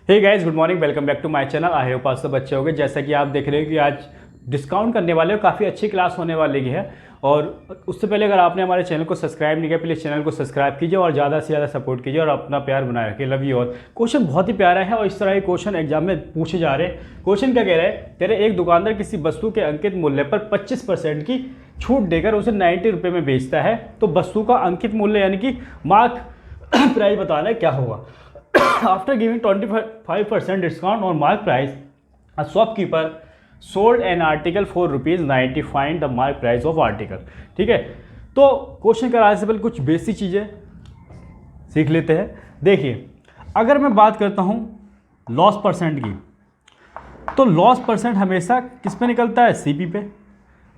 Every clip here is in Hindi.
Hey guys, good morning, welcome back to my channel. I hope आप सब अच्छे होंगे। जैसा कि आप देख रहे हो कि आज डिस्काउंट करने वाले हो, काफ़ी अच्छी क्लास होने वाली है। और उससे पहले अगर आपने हमारे चैनल को सब्सक्राइब नहीं किया, प्लीज़ चैनल को सब्सक्राइब कीजिए और ज़्यादा से ज़्यादा सपोर्ट कीजिए और अपना प्यार बनाए रखिए। Love you. और क्वेश्चन बहुत ही प्यारा है और इस तरह के क्वेश्चन एग्जाम में पूछे जा रहे हैं। क्वेश्चन क्या कह रहा है, कह रहे एक दुकानदार किसी वस्तु के अंकित मूल्य पर 25% की छूट देकर उसे 90 रुपये में बेचता है, तो वस्तु का अंकित मूल्य यानी कि मार्क प्राइस बताना है क्या होगा। After giving 25% discount on mark price, a shopkeeper sold an article for ₹90. Find the mark price of article। ठीक है, तो क्वेश्चन कराने से पहले कुछ बेसिक चीज़ें सीख लेते हैं। देखिए, अगर मैं बात करता हूँ लॉस परसेंट की, तो लॉस परसेंट हमेशा किस पे निकलता है? सीपी पे।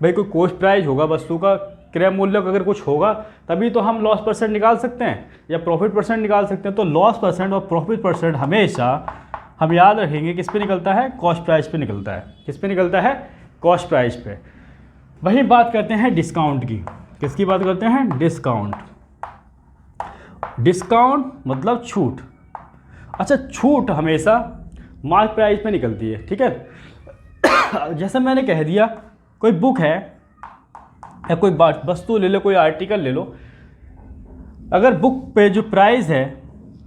भाई कोई कॉस्ट प्राइस होगा वस्तु का, क्रय मूल्य अगर कुछ होगा तभी तो हम लॉस परसेंट निकाल सकते हैं या प्रॉफिट परसेंट निकाल सकते हैं। तो लॉस परसेंट और प्रॉफिट परसेंट हमेशा हम याद रखेंगे किस पे निकलता है? कॉस्ट प्राइस पे निकलता है। किस पे निकलता है? कॉस्ट प्राइस पे। वही बात करते हैं डिस्काउंट की। किसकी बात करते हैं? डिस्काउंट। डिस्काउंट मतलब छूट। अच्छा, छूट हमेशा मार्क प्राइस पे निकलती है। ठीक है, जैसे मैंने कह दिया, कोई बुक है या कोई वस्तु ले लो, कोई आर्टिकल ले लो, अगर बुक पे जो प्राइस है,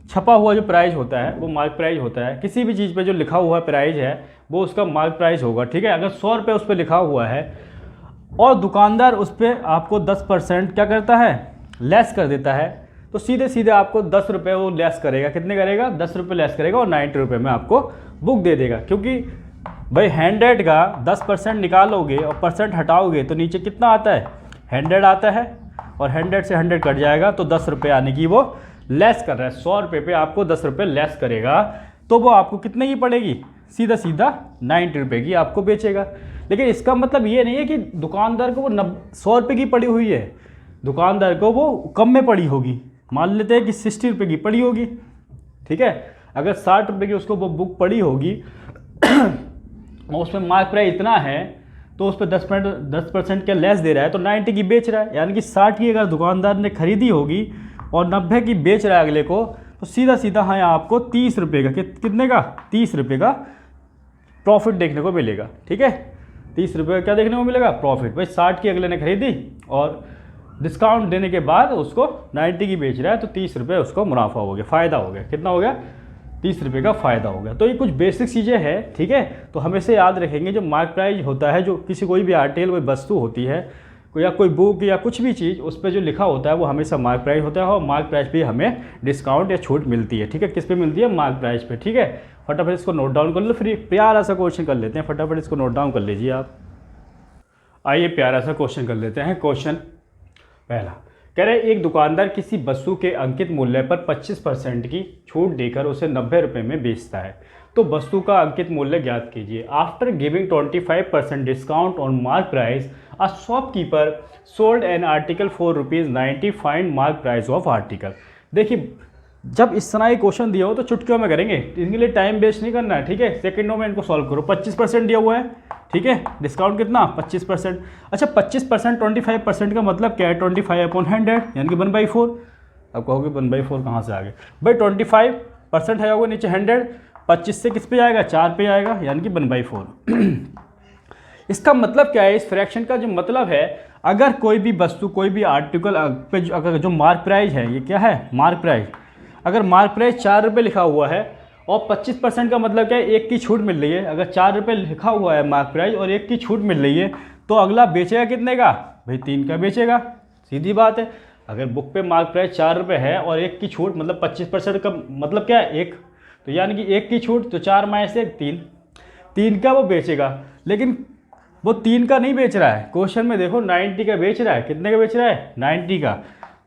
छपा हुआ जो प्राइस होता है वो मार्क प्राइस होता है। किसी भी चीज़ पे जो लिखा हुआ प्राइस है वो उसका मार्क प्राइस होगा। ठीक है, अगर 100 रुपये उस पर लिखा हुआ है और दुकानदार उस पर आपको 10% क्या करता है? लेस कर देता है, तो सीधे सीधे आपको 10 रुपये वो लेस करेगा। कितने करेगा? 10 रुपये लेस करेगा और 90 रुपये में आपको बुक दे देगा। क्योंकि भाई 100 का 10% निकालोगे और परसेंट हटाओगे तो नीचे कितना आता है? 100 आता है और 100 से 100 कट जाएगा तो 10 रुपये आने की वो लेस कर रहा है। 100 रुपये पे आपको 10 रुपये लेस करेगा तो वो आपको कितने की पड़ेगी? सीधा सीधा 90 रुपये की आपको बेचेगा। लेकिन इसका मतलब ये नहीं है कि दुकानदार को वो 100 रुपये की पड़ी हुई है, दुकानदार को वो कम में पड़ी होगी। मान लेते हैं कि 60 रुपये की पड़ी होगी। ठीक है, अगर 60 रुपये की उसको वो बुक पड़ी होगी और उसमें मार्क प्राइस इतना है तो उस पर 10% क्या लेस दे रहा है, तो 90 की बेच रहा है। यानी कि 60 की अगर दुकानदार ने खरीदी होगी और 90 की बेच रहा है अगले को, तो सीधा सीधा हाँ आपको 30 रुपये का कितने का? 30 रुपये का प्रॉफिट देखने को मिलेगा। ठीक है, 30 रुपये का क्या देखने को मिलेगा? प्रॉफिट। भाई 60 की अगले ने खरीदी और डिस्काउंट देने के बाद उसको 90 की बेच रहा है तो 30 रुपये उसको मुनाफा हो गया, फ़ायदा हो गया। कितना हो गया? 30 रुपये का फ़ायदा हो गया। तो ये कुछ बेसिक चीज़ें हैं। ठीक है, तो हमेशा याद रखेंगे जो मार्क प्राइस होता है, जो किसी कोई भी आर्टिकल, कोई वस्तु होती है या कोई बुक या कुछ भी चीज़, उस पर जो लिखा होता है वो हमेशा मार्क प्राइस होता है और मार्क प्राइस पे हमें डिस्काउंट या छूट मिलती है। ठीक है, किस पे मिलती है? मार्क प्राइस पे। ठीक है, फटाफट इसको नोट डाउन कर लो। फिर प्यारा सा क्वेश्चन कर लेते हैं, फटाफट इसको नोट डाउन कर लीजिए आप। आइए प्यारा सा क्वेश्चन कर लेते हैं। क्वेश्चन पहला कह रहे एक दुकानदार किसी वस्तु के अंकित मूल्य पर 25% की छूट देकर उसे 90 रुपये में बेचता है, तो वस्तु का अंकित मूल्य ज्ञात कीजिए। After giving 25% discount on mark price, a shopkeeper sold an article for ₹90। Find mark price of article. देखिए, जब इस तरह के क्वेश्चन दिया हो तो चुटकियों में करेंगे, इनके लिए टाइम वेस्ट नहीं करना है। ठीक है, सेकंडों में इनको सॉल्व करो। 25% दिया हुआ है। ठीक है, डिस्काउंट कितना? 25%। अच्छा, 25% 25% का मतलब क्या है? 25/100 यानी कि 1/4। अब कहोगे 1/4 कहाँ से आ गए? भाई 25% है होगा नीचे 100, 25 से किस पे जाएगा? 4 पे आएगा, यानी कि 1/4। इसका मतलब क्या है? इस फ्रैक्शन का जो मतलब है, अगर कोई भी वस्तु, कोई भी आर्टिकल पे अगर जो मार्क प्राइस है, ये क्या है? Mark price. अगर मार्क प्राइस 4 रुपये लिखा हुआ है और 25% का मतलब क्या है? 1 की छूट मिल रही है। अगर 4 रुपये लिखा हुआ है मार्क प्राइस और 1 की छूट मिल रही है, तो अगला बेचेगा कितने का? भाई 3 का बेचेगा। सीधी बात है। अगर बुक पे मार्क प्राइस 4 रुपये है और 1 की छूट, मतलब 25% का मतलब क्या है? 1, तो यानी कि 1 की छूट, तो 4 - 1 3, 3 का वो बेचेगा। लेकिन वो 3 का नहीं बेच रहा है, क्वेश्चन में देखो 90 का बेच रहा है। कितने का बेच रहा है? 90 का।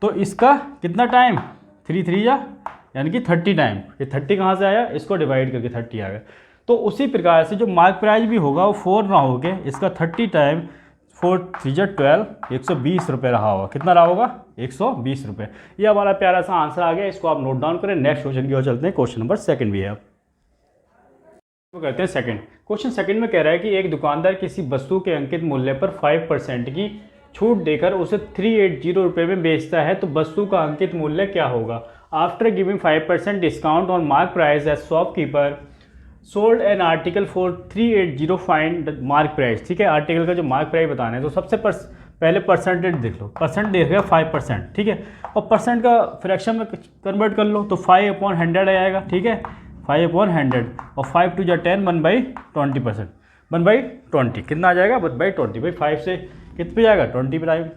तो इसका कितना टाइम? 3 3 यानी कि 30 टाइम। ये 30 कहाँ से आया? इसको डिवाइड करके 30 आ गया। तो उसी प्रकार से जो मार्क प्राइस भी होगा वो 4 ना हो के इसका 30 टाइम 4 3 12, 120 रुपये रहा होगा। कितना रहा होगा? 120 रुपये। ये हमारा प्यारा सा आंसर आ गया। इसको आप नोट डाउन करें। नेक्स्ट क्वेश्चन की ओर चलते हैं। क्वेश्चन नंबर 2 भी है। आप तो करते हैं सेकंड क्वेश्चन। सेकंड में कह रहा है कि एक दुकानदार किसी वस्तु के अंकित मूल्य पर 5% की छूट देकर उसे 380 रुपये में बेचता है, तो वस्तु का अंकित मूल्य क्या होगा? After giving 5% discount on mark price as shopkeeper sold an article for 380 find mark price. ठीक है, आर्टिकल का जो मार्क प्राइस बताना है तो सबसे पहले परसेंटेज देख लो। परसेंट देख रहे 5%, ठीक है, और परसेंट का फ्रैक्शन में कन्वर्ट कर लो तो 5/100 आ जाएगा। ठीक है, 5/100 और 5 2 जा 10, 1/20%, 1/20 कितना आ जाएगा 1/20 भाई 5 से कित पे जाएगा 20 पे आएगा।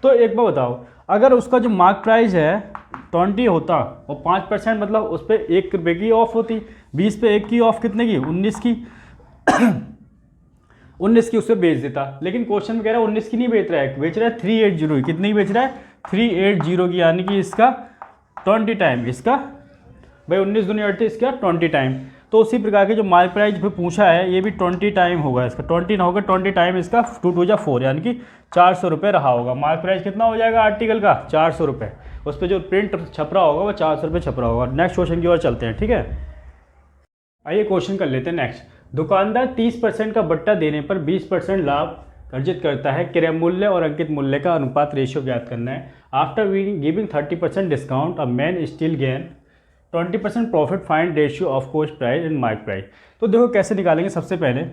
तो एक बार बताओ, अगर उसका जो मार्क प्राइस है 20 होता और 5% मतलब उस पर 1 रुपये की ऑफ होती, 20 पे 1 की ऑफ कितने की 19 की 19 की उससे बेच देता। लेकिन क्वेश्चन में कह रहा है 19 की नहीं बेच रहा है, बेच रहा है 380 की। कितनी की बेच रहा है 380 की, यानी कि इसका 20 टाइम, इसका भाई 19 दूनी 38, इसका 20 टाइम। तो उसी प्रकार के जो मार्क प्राइस भी पूछा है ये भी 20 टाइम होगा, इसका 20 ना होगा 20 टाइम, इसका 2 2 जा 4 यानी कि 400 रुपये रहा होगा। मार्क प्राइस कितना हो जाएगा आर्टिकल का 400 रुपये, उस पर जो प्रिंट छप रहा होगा वो 400 रुपये छप रहा होगा। नेक्स्ट क्वेश्चन की ओर चलते हैं। ठीक है, आइए क्वेश्चन कर लेते हैं नेक्स्ट। दुकानदार 30% का बट्टा देने पर 20% लाभ अर्जित करता है। क्रय मूल्य और अंकित मूल्य का अनुपात रेशियो ज्ञात करना है। After giving 30% discount a man still gain 20% profit, find ratio of cost price and mark price. तो देखो कैसे निकालेंगे। सबसे पहले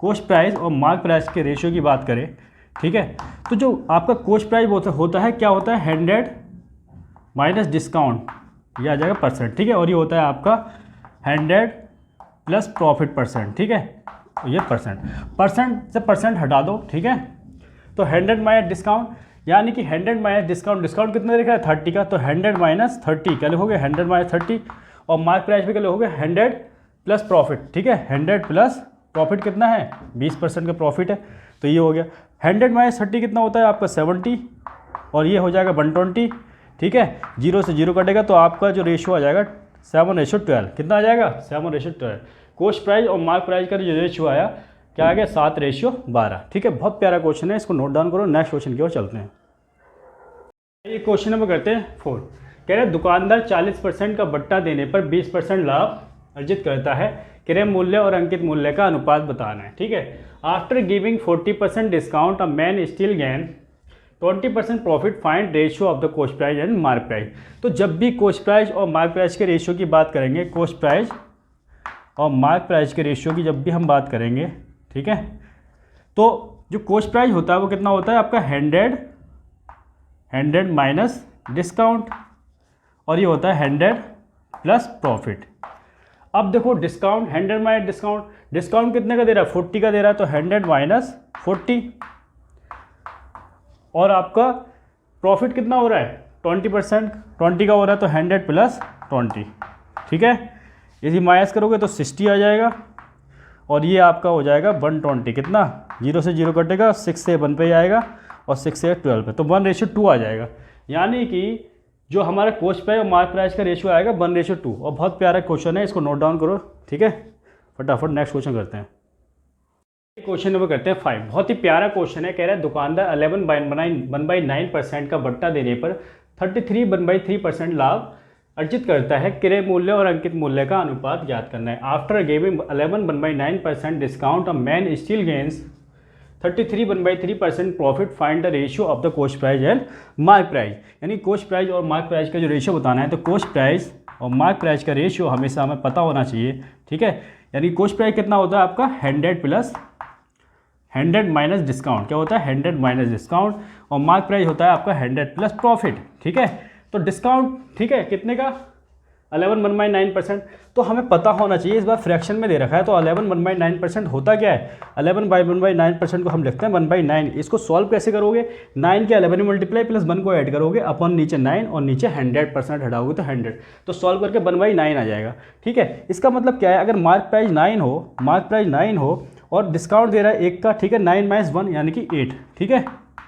कॉस्ट प्राइस और मार्क प्राइस के रेशियो की बात करें, ठीक है, तो जो आपका कॉस्ट प्राइस होता है क्या होता है 100 माइनस डिस्काउंट, ये आ जाएगा परसेंट। ठीक है, और ये होता है आपका 100 प्लस प्रॉफिट परसेंट। ठीक है, ये परसेंट से परसेंट हटा दो। ठीक है, तो 100 माइनस डिस्काउंट, यानी कि 100 माइनस डिस्काउंट कितना लिखा है 30 का, तो 100 माइनस 30 क्या लिखोगे 100 माइनस 30, और मार्क प्राइस पे क्या लिखोगे 100 प्लस प्रॉफिट। ठीक है, 100 प्लस प्रॉफिट कितना है 20% का प्रॉफिट है, तो ये हो गया 100 माइनस 30 कितना होता है आपका 70, और ये हो जाएगा 120। ठीक है, 0 से 0 कटेगा तो आपका जो रेशियो आ जाएगा 7:12। कितना आ जाएगा 7:12। कॉस्ट प्राइस और मार्क प्राइस का जो रेशियो आया क्या आ गया 7:12। ठीक है, बहुत प्यारा क्वेश्चन है, इसको नोट डाउन करो। नेक्स्ट क्वेश्चन की ओर चलते हैं। ये क्वेश्चन नंबर करते हैं 4। कह रहे हैं दुकानदार 40% का बट्टा देने पर 20% लाभ अर्जित करता है। क्रय मूल्य और अंकित मूल्य का अनुपात बताना है। ठीक है, after giving 40% discount a man still gain 20% profit, find ratio of the cost price and mark price. तो जब भी कॉस्ट प्राइस और मार्क प्राइस के रेशियो की बात करेंगे, कॉस्ट प्राइस और मार्क प्राइस के रेशियो की जब भी हम बात करेंगे, ठीक है, तो जो कॉस्ट प्राइस होता है वो कितना होता है आपका 100 माइनस डिस्काउंट, और ये होता है 100 प्लस प्रॉफिट। अब देखो डिस्काउंट 100 माइनस डिस्काउंट कितने का दे रहा है 40 का दे रहा है, तो 100 माइनस 40, और आपका प्रॉफिट कितना हो रहा है 20%, 20 का हो रहा है तो 100 प्लस 20। ठीक है, यदि माइनस करोगे तो 60 आ जाएगा, और ये आपका हो जाएगा 120। कितना 0 से 0 कटेगा, 6 से 1 पे आएगा, और 6 से 12 पे, तो 1:2 आ जाएगा। यानी कि जो हमारा कॉस्ट प्राइस और मार्क प्राइस का रेशियो आएगा 1:2। और बहुत प्यारा क्वेश्चन है, इसको नोट डाउन करो। ठीक है, फटाफट नेक्स्ट क्वेश्चन करते हैं। क्वेश्चन नंबर करते हैं 5। बहुत ही प्यारा क्वेश्चन है। कह रहा है दुकानदार 11/9% का बट्टा देने पर 33/3% लाभ अर्जित करता है। क्रय मूल्य और अंकित मूल्य का अनुपात ज्ञात करना है। After giving 11/9% discount a man still gains 33/3% profit, find the ratio of the cost price and mark price. यानी कॉस्ट प्राइस और मार्क प्राइस का जो रेशियो बताना है, तो कॉस्ट प्राइस और मार्क प्राइस का रेशियो हमेशा हमें पता होना चाहिए। ठीक है, यानी कॉस्ट प्राइस कितना होता है आपका 100 प्लस 100 माइनस डिस्काउंट, क्या होता है 100 माइनस डिस्काउंट, और मार्क प्राइस होता है आपका 100 प्लस प्रॉफिट। ठीक है, तो डिस्काउंट ठीक है कितने का 11/9%, तो हमें पता होना चाहिए। इस बार फ्रैक्शन में दे रखा है, तो 11/9% होता क्या है 11/1/9% को हम लिखते हैं 1/9। इसको सॉल्व कैसे करोगे 9 के 11 मल्टीप्लाई प्लस 1 को ऐड करोगे, अपन नीचे 9 और नीचे 100% हटाओगे तो 100, तो सॉल्व करके 1/9 आ जाएगा। ठीक है, इसका मतलब क्या है, अगर मार्क प्राइस 9 हो और डिस्काउंट दे रहा है 1 का, ठीक है, 9 माइनस 1 यानी कि 8। ठीक है,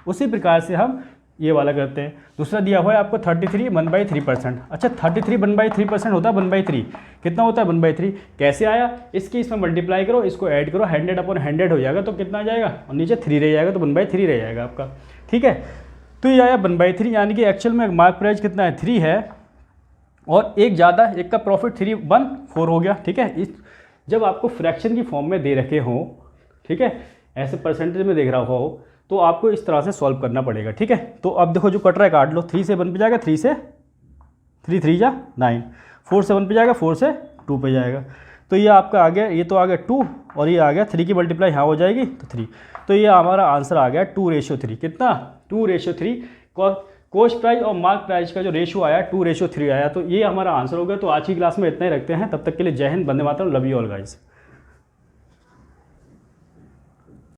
उसी प्रकार से हम ये वाला करते हैं। दूसरा दिया हुआ है आपको 33 1/3%। अच्छा 33 1/3% होता है 1/3, कितना होता है 1/3, कैसे आया, इसकी इसमें मल्टीप्लाई करो, इसको ऐड करो, 100/100 हो जाएगा, तो कितना आ जाएगा, और नीचे 3 रह जाएगा, तो 1/3 रह जाएगा आपका। ठीक है, तो ये आया 1/3, यानी कि एक्चुअल में मार्क प्राइस कितना है 3 है, और एक ज़्यादा, एक का प्रॉफिट 314 हो गया। ठीक है, इस जब आपको फ्रैक्शन की फॉर्म में दे रखे हों, ठीक है, ऐसे परसेंटेज में देख रहा हो, तो आपको इस तरह से सॉल्व करना पड़ेगा। ठीक है, तो अब देखो जो कट रहा है काट लो, 3 से 1 पे जाएगा, 3 से 3 3 जा 9, 4 से 1 पे जाएगा, 4 से 2 पे जाएगा। तो ये आपका आ गया, ये तो आ गया 2 और ये आ गया 3 की मल्टीप्लाई यहाँ हो जाएगी तो 3। तो ये हमारा आंसर आ गया 2:3। कितना? 2:3। कॉस्ट प्राइस और मार्क प्राइस का जो रेशियो आया 2:3 आया। तो ये हमारा आंसर हो गया। तो आज की क्लास में इतना ही रखते हैं, तब तक के लिए जय Hind, Vande Mataram, love you all guys.